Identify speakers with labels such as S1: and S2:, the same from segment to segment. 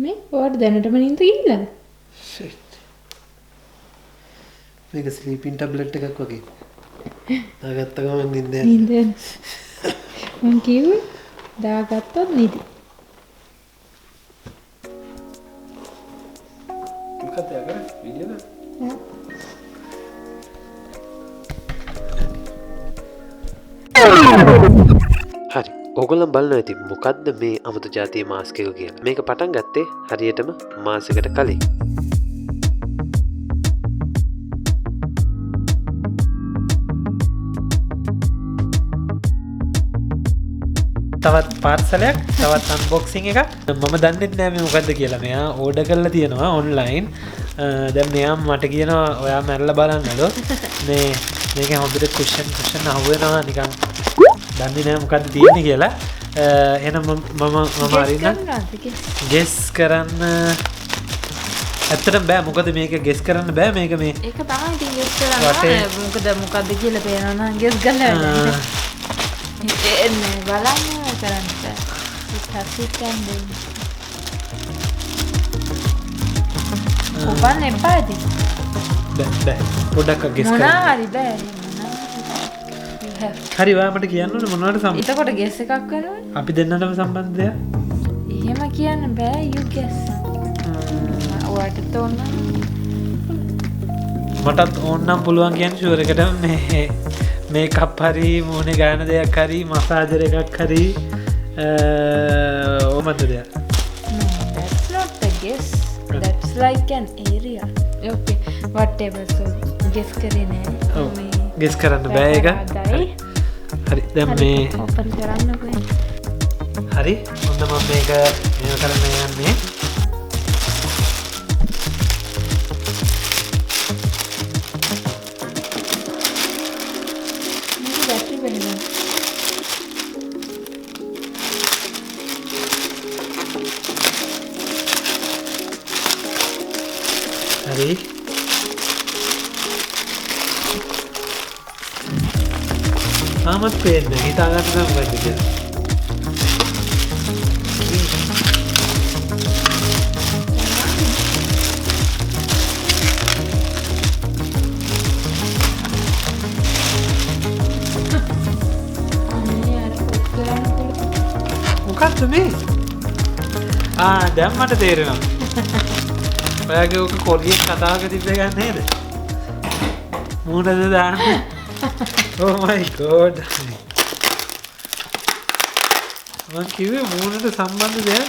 S1: මේ ඔයාට දැනටම නින්ද ගිහිල්ලාද?
S2: shit. මේක ස්ලීපින් ටැබ්ලට් එකක් වගේ. දාගත්ත ගමන් නින්ද යනවා.
S1: නින්ද යනවා. මං කිව්වේ දාගත්තොත් නිදි.
S2: මොකක්ද යකර වීඩියෝ එක? හරි ඔගොල්ලන් බලනවා ඉතින් මොකද්ද මේ අමුතු ජාතියේ මාස්ක් එක කියලා. මේක පටන් ගත්තේ හරියටම මාසෙකට කලින්. තවත් පාර්සලයක් තවත් අන්බොක්සිං එකක් මම දන්නේ නැහැ මේ මොකද්ද කියලා. මෙයා ඕඩර් කරලා තියෙනවා ඔන්ලයින්. දැන් මෙයා මට කියනවා ඔයා මැරලා බලන්නලු. මේ මේකේ හොඳට කුෂන් අහුවෙනවා නිකන්. දන්නේ නැහැ මොකද්ද තියෙන්නේ කියලා. එහෙනම් මම අරින්න ගෙස් කරන්න ඇත්තටම බෑ. මොකද මේක ගෙස් කරන්න බෑ. මේක මේ
S1: ඒක තමයි ඉතින් ගෙස් කරන්න. මොකද කියලා තේරෙනවා නම් ගෙස් ගන්න. එන්නේ බලන්න කරන්න ඉතින් ඔබන් එපා ඇති.
S2: බෑ පොඩ්ඩක් ගෙස් කරන්න.
S1: හරි බෑ.
S2: හරි ඔයා මට කියන්න ඕනේ මොනවද සම්බන්ධ.
S1: එතකොට ගෙස් එකක් කරනවා.
S2: අපි දෙන්නටම සම්බන්ධය.
S1: එහෙම කියන්න බෑ you guess. ඔයාට ඕන
S2: මටත් ඕනනම් පුළුවන් කියන්නේ ෂුවර් එකටම මේකප් හරි මොනේ ගාන දෙයක් හරි මසාජර් එකක් හරි ඕමද දෙයක්.
S1: That's not a guess. That's like an area. Okay whatever so guess කරේ නෑ.
S2: ඔව් ගෙස් කරන්න බෑ ඒක. හරි දැන් මේ
S1: ඕපන් කරන්න බෑ.
S2: හරි ඔන්න මම මේක මේව කරන්න යන්නේ.
S1: මේක බැටරි වෙනවා.
S2: හරි ආමත් පේන්නේ හිතා ගන්න නම් මොකද කියලා. මොකක්ද මේ? දැන් මට තේරෙනවා. ඔයාගේ ඔක කොරියන් කතාවක තිබ්බ ගන්න නේද? මූණද දාන්නේ? Oh my god. මං කිව්වේ මූණට සම්බන්ධ දෙයක්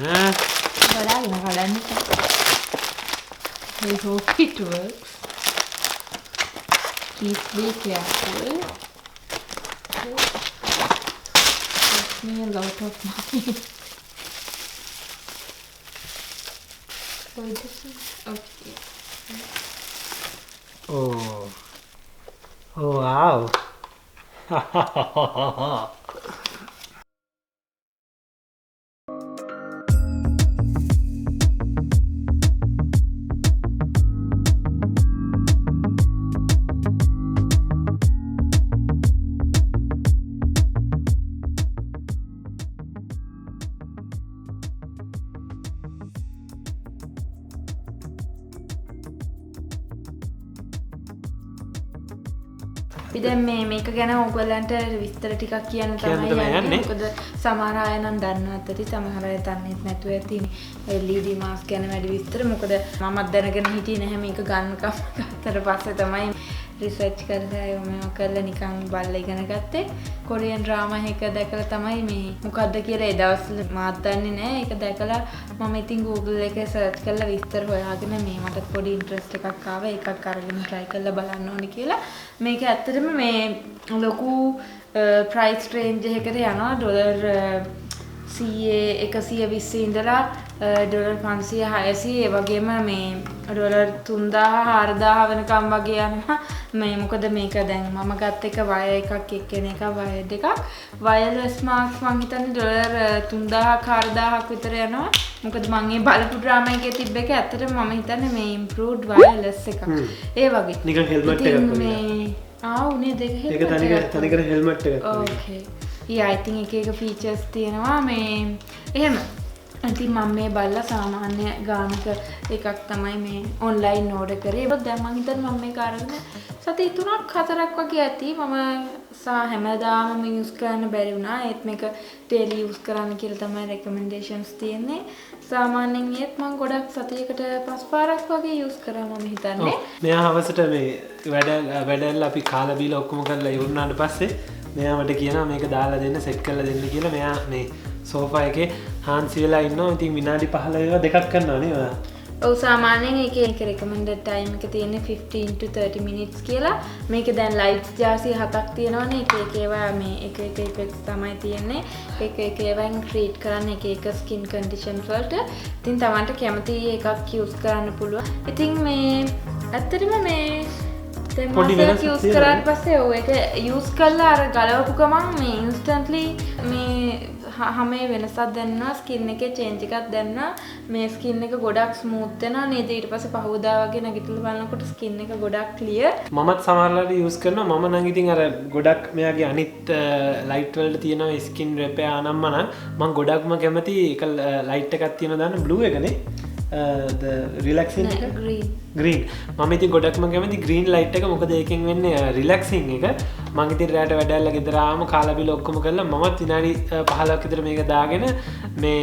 S2: නෑ.
S1: බලන්න කඩන්න. I hope it works. Please be careful. Cost me a lot of money. Okay.
S2: Oh wow.
S1: දැන් මේක ගැන ඔයගොල්ලන්ට විස්තර ටිකක් කියන්න තමයි යන්නේ. මොකද සමහර අය නම් දන්නවත් ඇති සමහර අය දන්නේ නැතුව ඇති LED මාස්ක් ගැන වැඩි විස්තර. මොකද මමත් දැනගෙන හිටියේ නැහැ මේක ගන්නකම් ගත්තට පස්සේ තමයි රිසර්ච් කරලා මේක කරලා නිකන් බලලා ඉගෙන ගත්තේ. කොරියන් ඩ්‍රාමා එක දැකලා තමයි මේ මොකද්ද කියලා ඒ දවස්වල මාත් දන්නේ නැහැ. ඒක දැකලා මම ඉතින් Google එකේ සර්ච් කරලා විස්තර හොයාගෙන මේ මට පොඩි ඉන්ට්‍රස්ට් එකක් ආවා. ඒකක් අරගෙන try කරලා බලන්න ඕනේ කියලා. මේක ඇත්තටම මේ ලොකු ප්‍රයිස් රේන්ජ් එකකට යනවා. ඩොලර් 120 ඉඳලා ඩොලර් 500 600 ඒ වගේම මේ ඩොලර් 3000 4000 වෙනකම් වගේ යනවා. මේ මොකද මේක දැන් මම ගත්ත එක වයර් එකක් එක්කෙනෙක් වයර් දෙකක් වයර්ලස් මාස්ක් මං හිතන්නේ ඩොලර් 3000ක් 4000ක් විතර යනවා. මොකද මං ඒ බලපු ඩ්‍රාමා එකේ තිබ්බ එක ඇත්තටම මම හිතන්නේ මේ ඉම්ප්‍රූව්ඩ් වයර්ලස් එකක්. ඒ වගේ
S2: නිකන් හෙල්මට් එකක් වගේ.
S1: මේ උනේ දෙක හෙල්මට්
S2: ඒක තනිකර හෙල්මට් එකක්.
S1: ඕකේ. Yeah I think එක එක features තියෙනවා මේ එහෙම ඉතින් මම මේ බලලා සාමාන්‍ය ගානක එකක් තමයි මේ ඔන්ලයින් ඕඩර් කරේ. ඒත් දැන් මම හිතන්නේ මම මේක අරගෙන සති 3-4ක් වගේ ඇති. මම හැමදාම මේ යූස් කරන්න බැරි වුණා. ඒත් මේක ඩේලි යූස් කරන්න කියලා තමයි රෙකමෙන්ඩේෂන්ස් තියෙන්නේ. සාමාන්‍යයෙන් ඒත් මම ගොඩක් සතියකට 5 පාරක් වගේ යූස් කරා මම හිතන්නේ.
S2: මෙයා හවසට මේ වැඩැල්ල අපි කාලා බීලා ඔක්කොම කරලා ඉවරනාට පස්සේ මෙයා මට කියනවා මේක දාලා දෙන්න සෙට් කරලා දෙන්න කියලා. මෙයා මේ සෝෆා එකේ හාන්සි වෙලා ඉන්නවා. ඉතින් විනාඩි 15 ඒවා දෙකක් කරනවා නේ ඔයා.
S1: ඔව් සාමාන්‍යයෙන් ඒක recommended time එක තියෙන්නේ 15 to 30 minutes කියලා. මේක දැන් lights ජාසි 7ක් තියෙනවනේ. එක ඒවා මේ එක effects තමයි තියෙන්නේ. එක ඒවායින් treat කරන්න එක skin conditions වලට. ඉතින් Tamanට කැමති එකක් use කරන්න පුළුවන්. ඉතින් මේ ඇත්තටම මේ දැන් මාසයක් use කරාට පස්සේ ඔව් ඒක use කළා අර ගලවපු ගමන් මේ instantly මේ හැමේ වෙනසක් දැනනවා ස්කින් එකේ චේන්ජ් එකක් දැනනවා මේ ස්කින් එක ගොඩක් ස්මූත් වෙනවා නේද ඊට පස්සේ පහවදා වගේ නැගිටලා බලනකොට ස්කින් එක ගොඩක් ක්ලියර්
S2: මමත් සමහරවිට යූස් කරනවා මම නම් ඉතින් අර ගොඩක් මෙයාගේ අනිත් ලයිට් වලට තියෙන ස්කින් රෙපෙයා අනම්මන මම ගොඩක්ම කැමති ඒක ලයිට් එකක් තියෙනවා දාන්න බ්ලූ එකනේ the relaxing green මම ඉතින් ගොඩක්ම කැමති green light එක මොකද ඒකෙන් වෙන්නේ relaxing එක මම ඉතින් රැට වැඩැල්ල ගෙදර ආවම කාලා බිල ඔක්කොම කරලා මමත් විනාඩි 15ක් විතර මේක දාගෙන මේ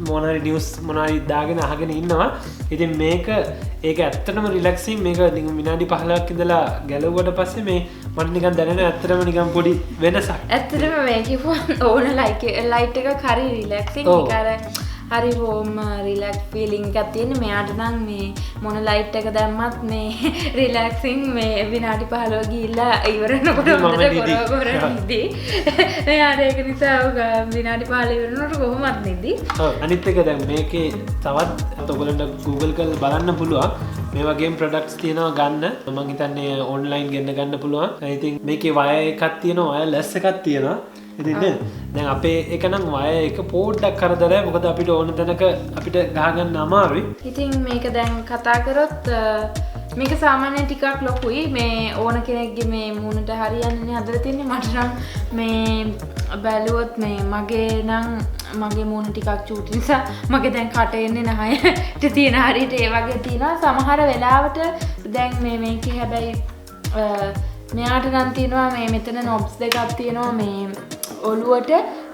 S2: මොනවාරි නිවුස් මොනවාරි දාගෙන අහගෙන ඉන්නවා ඉතින් මේක ඒක ඇත්තටම රිලැක්සින් මේක විනාඩි 15ක් ඉඳලා ගැලවුවට පස්සේ මේ මට නිකන් දැනෙන ඇත්තටම නිකන් පොඩි වෙනසක්
S1: ඇත්තටම මේ කිව්වා ඕන ලයිට් එකක් හරි රිලැක්සින් ඒක අර හරි හෝම් රිලැක්ස් ෆීලිං එකක් තියෙන මෙයාට නම් මේ මොන ලයිට් එක දැම්මත් මේ රිලැක්සින් මේ විනාඩි 15 ගිහිල්ලා ඉවරනකොට හොඳට කොරකොර නිදි. එයාට ඒක නිසා විනාඩි 15 ඉවරනකොට කොහොමත් නිදි.
S2: ඔව් අනිත් එක දැන් මේකේ තවත් ඔයගොල්ලන්ට Google කරලා බලන්න පුළුවන්. මේ වගේම ප්‍රොඩක්ට්ස් තියෙනවා ගන්න. මම හිතන්නේ ඔන්ලයින් ගන්න පුළුවන්. ඉතින් මේකේ වයර් එකක් තියෙනවා, වයර්ලෙස් එකක් තියෙනවා. ඉතින් දැන් අපේ එක නම් වයර් එක පොඩ්ඩක් කරදරයි. මොකද අපිට ඕන තැනක අපිට ගහගන්න අමාරුයි.
S1: ඉතින් මේක දැන් කතා කරොත් මේක සාමාන්‍යයෙන් ටිකක් ලොකුයි. මේ ඕන කෙනෙක්ගේ මේ මූණට හරියන්නේ හදලා තින්නේ. මට නම් මේ බැලුවොත් මේ මගේ මූණ ටිකක් චූටි නිසා මගේ දැන් කට එන්නේ නැහැ. ඉතින් තියෙන හරියට ඒ වගේ තියෙනවා. සමහර වෙලාවට දැන් මේකේ හැබැයි මෙයාට නම් තියෙනවා මේ මෙතන knobs දෙකක් තියෙනවා මේ ඔළුවට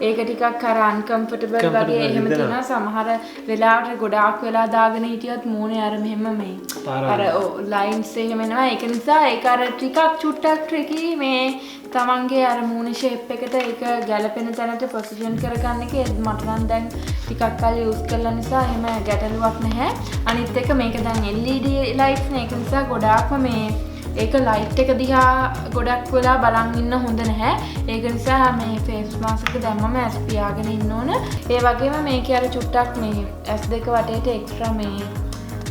S1: ඒක ටිකක් අර uncomfortable වගේ එහෙම තියෙනවා සමහර වෙලාවට ගොඩාක් වෙලා දාගෙන හිටියොත් මූණේ අර මෙහෙම මේ අර lines එහෙම එනවා ඒක නිසා ඒක අර ටිකක් චුට්ටක් tricky මේ තමන්ගේ අර මූණ shape එකට ඒක ගැලපෙන තැනට position කරගන්න එක මට නම් දැන් ටිකක් කල් use කරලා නිසා එහෙම ගැටලුවක් නැහැ අනිත් එක මේක දැන් LED lights නේ ඒක නිසා ගොඩාක්ම මේ ඒක ලයිට් එක දිහා ගොඩක් වෙලා බලන් ඉන්න හොඳ නැහැ. ඒක නිසා මේ ෆේස් මාස්ක් එක දැම්මම ඇස් පියාගෙන ඉන්න ඕන. ඒ වගේම මේකේ අර චුට්ටක් මේ ඇස් දෙක වටේට එක්ස්ට්‍රා මේ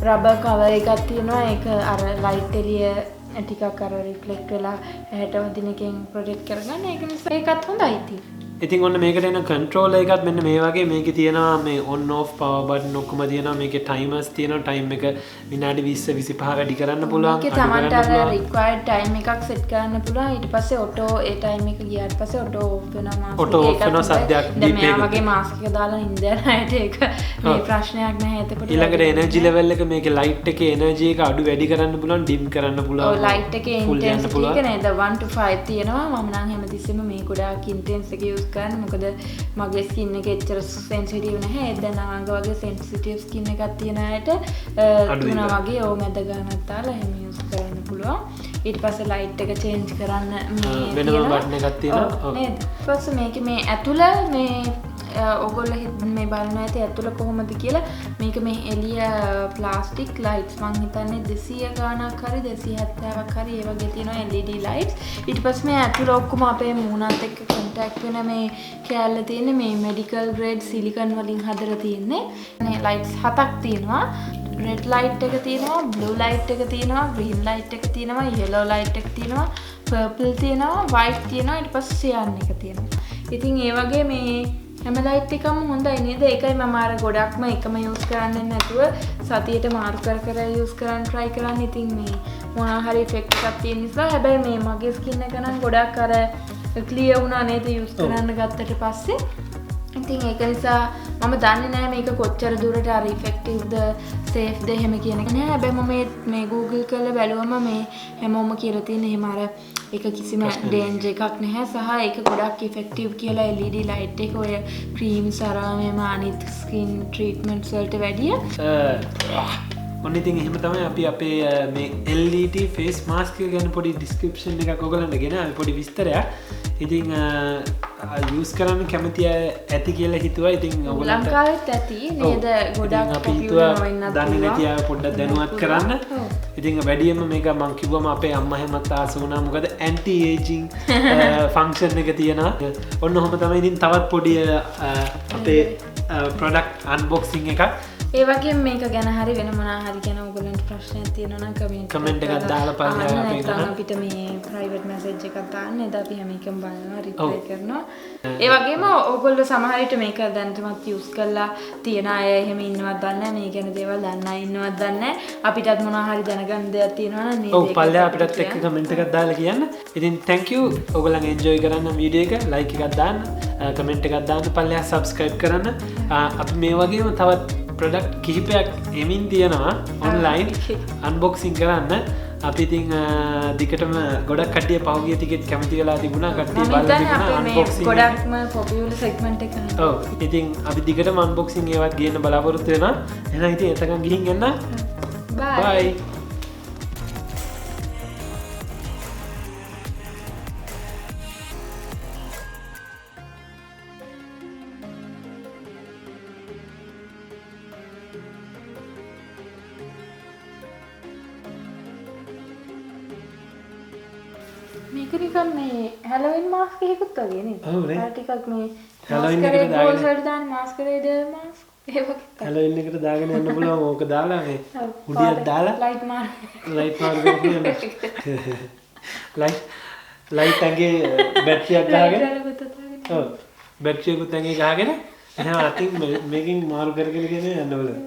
S1: රබර් කවර් එකක් තියෙනවා. ඒක අර ලයිට් එළිය ටිකක් අර රිෆ්ලෙක්ට් වෙලා ඇහැට වදින එකෙන් ප්‍රොටෙක්ට් කරගන්න. ඒක නිසා ඒකත් හොඳයි ඉතින්.
S2: ඉතින් ඔන්න මේකට එන කන්ට්‍රෝලර් එකත් මෙන්න මේ වගේ මේකේ තියෙනවා මේ on off power button ඔක්කොම තියෙනවා මේකේ timers තියෙනවා time එක විනාඩි 20 25 වැඩි කරන්න පුළුවන්
S1: මේකේ තමන්ට අර required time එකක් set කරන්න පුළුවන් ඊට පස්සේ auto ඒ time එක ගියාට පස්සේ auto off වෙනවා මාස්ක්
S2: auto off වෙනවා සද්දයක්
S1: දීප් එක වගේ මාස්ක් එක දාලා ඉඳ යනයිට ඒක මේ ප්‍රශ්නයක් නැහැ එතකොට
S2: ඊළඟට energy level එක මේකේ light එකේ energy එක අඩු වැඩි කරන්න පුළුවන් dim කරන්න පුළුවන්
S1: ඔව් light එකේ intensity එක නේද 1 to 5 තියෙනවා මම නම් හැමතිස්සෙම මේ ගොඩාක් intense එක use කරන්න මොකද මගේ ස්කින් එක එච්චර සෙන්සිටිව් නැහැ ඒ දැන් ආංග වගේ සෙන්සිටිව් ස්කින් එකක් තියෙන අයට 3 වගේ ඕ මැද ගන්නත් තාලා එහෙම යූස් කරන්න පුළුවන් ඊට පස්සේ ලයිට් එක චේන්ජ් කරන්න මේ
S2: වෙනම බටන් එකක් තියෙනවා
S1: නේද ඊට පස්සේ මේකේ මේ ඇතුළ මේ ඔයගොල්ලෝ මේ බලන ඇති ඇතුළ කොහොමද කියලා මේක මේ එළිය ප්ලාස්ටික් ලයිට්ස් මං හිතන්නේ 200 ගාණක් හරි 270ක් හරි ඒ වගේ තියෙනවා LED ලයිට්ස් ඊට පස්සේ මේ ඇතුළ ඔක්කොම අපේ මූණත් එක්ක කන්ටැක්ට් වෙන මේ කෑල්ල තියෙන මේ මෙඩිකල් ග්‍රේඩ් සිලිකන් වලින් හදලා තියෙන්නේ මේ ලයිට්ස් 7ක් තියෙනවා රෙඩ් ලයිට් එක තියෙනවා බ්ලූ ලයිට් එක තියෙනවා ග්‍රීන් ලයිට් එක තියෙනවා යෙලෝ ලයිට් එක තියෙනවා පර්පල් තියෙනවා වයිට් තියෙනවා ඊට පස්සේ සියාන් එක තියෙනවා ඉතින් ඒ වගේ මේ හැම ලයිට් එකම හොඳයි නේද? ඒකයි මම අර ගොඩක්ම එකම යූස් කරන්නේ නැතුව සතියට මාරු කර යූස් කරන්න try කරන්නේ. ඉතින් මේ මොනවා හරි effect එකක් තියෙන නිසා හැබැයි මේ මගේ ස්කින් එක නම් ගොඩක් අර ක්ලියර් වුණා නේද යූස් කරන්න ගත්තට පස්සේ. ඉතින් ඒක නිසා මම දන්නේ නැහැ මේක කොච්චර දුරට අර ඉෆෙක්ටිව්ද සේෆ්ද එහෙම කියන එක නෑ. හැබැයි මම මේ Google කරලා බැලුවම මේ හැමෝම කියලා තියෙන එහෙම අර ඒක කිසිම ඩේන්ජර් එකක් නැහැ සහ ඒක ගොඩක් ඉෆෙක්ටිව් කියලා LED ලයිට් එක ඔය ක්‍රීම්ස් අරාමෙම අනිත් ස්කින් ට්‍රීට්මන්ට්ස් වලට වැඩිය.
S2: ඔන්න ඉතින් එහෙම තමයි අපි අපේ මේ LED ෆේස් මාස්ක් එක ගැන පොඩි ඩිස්ක්‍රිප්ෂන් එකක් ඔයගලන්ට ගෙනාවේ පොඩි විස්තරයක්. ඉතින් යූස් කරන්න කැමති ඇති කියලා හිතුවා. ඉතින් ඔයගලන්ට
S1: ලංකාවෙත් ඇති නේද ගොඩක්
S2: අපි හිතුවා දන්නේ නැති අය පොඩ්ඩක් දැනුවත් කරන්න. ඉතින් වැඩියෙන්ම මේක මම කිව්වම අපේ අම්මා හැමත් ආස වුණා. මොකද ඇන්ටි ඒජින් ෆන්ක්ෂන් එක තියෙනවා. ඔන්න ඔහොම තමයි. ඉතින් තවත් පොඩි අපේ ප්‍රොඩක්ට් අන්බොක්සිං එකක්.
S1: ඒ වගේම මේක ගැන හරි වෙන මොනවා හරි ගැන ඔයගලන්ට ප්‍රශ්නයක් තියෙනවා නම්
S2: කමෙන්ට් එකක් දාලා පල්ලා
S1: අපි අපිට මේ ප්‍රයිවට් මැසේජ් එකක් දාන්න. එදා අපි හැම එකම බලනවා රිප්ලයි කරනවා. ඒ වගේම ඔයගොල්ලෝ සමහර විට මේක දැනටමත් යූස් කරලා තියන අය එහෙම ඉන්නවත් දන්නේ නැහැ. මේ ගැන දේවල් දන්න අය ඉන්නවත් දන්නේ නැහැ. අපිටත් මොනවා හරි දැනගන්න දෙයක් තියෙනවා නම්
S2: ඔව් පල්ලා අපිටත් එක්ක කමෙන්ට් එකක් දාලා කියන්න. ඉතින් thank you. ඔයගොල්ලන් එන්ජොයි කරන්න වීඩියෝ එක ලයික් එකක් දාන්න, කමෙන්ට් එකක් දාන්න, පල්ලා subscribe කරන්න. අපි මේ වගේම තවත් ප්‍රොඩක්ට් කිහිපයක් එමින් තියෙනවා ඔන්ලයින් අන්බොක්සිං කරන්න. අපි ඉතින් දිගටම ගොඩක් කට්ටිය පහුගිය ටිකෙත් කැමති වෙලා තිබුණා. කට්ටිය බලලා තිබුණා අන්බොක්සිං
S1: ගොඩක්ම පොපියුලර් සෙග්මන්ට් එක.
S2: ඔව් ඉතින් අපි දිගටම අන්බොක්සිං ඒවත් ගේන්න බලාපොරොත්තු වෙනවා. එහෙනම් ඉතින් එතකන් ගිහින් එන්න. බයි.
S1: මේක නිකන් මේ හැලෝවින් මාස්ක් එකකුත් වගේ නේද?
S2: ඔව් නේ.
S1: අර ටිකක් මේ
S2: හැලෝවින් එකට දාගෙන
S1: වලට දාන මාස්කරේඩ් මාස්ක් ඒ වගේ.
S2: හැලෝවින් එකට දාගෙන යන්න පුළුවන්. ඕක දාලා මේ උඩියක් දාලා
S1: ලයිට් මාර්
S2: කරගෙන ලයිට් ඇඟේ බැටරියක් ගහගෙන ඔව් බැටරියකුත් ඇඟේ ගහගෙන එහෙනම් අතින් මේකෙන් මාරු කරගෙන යන්න ඕනේ.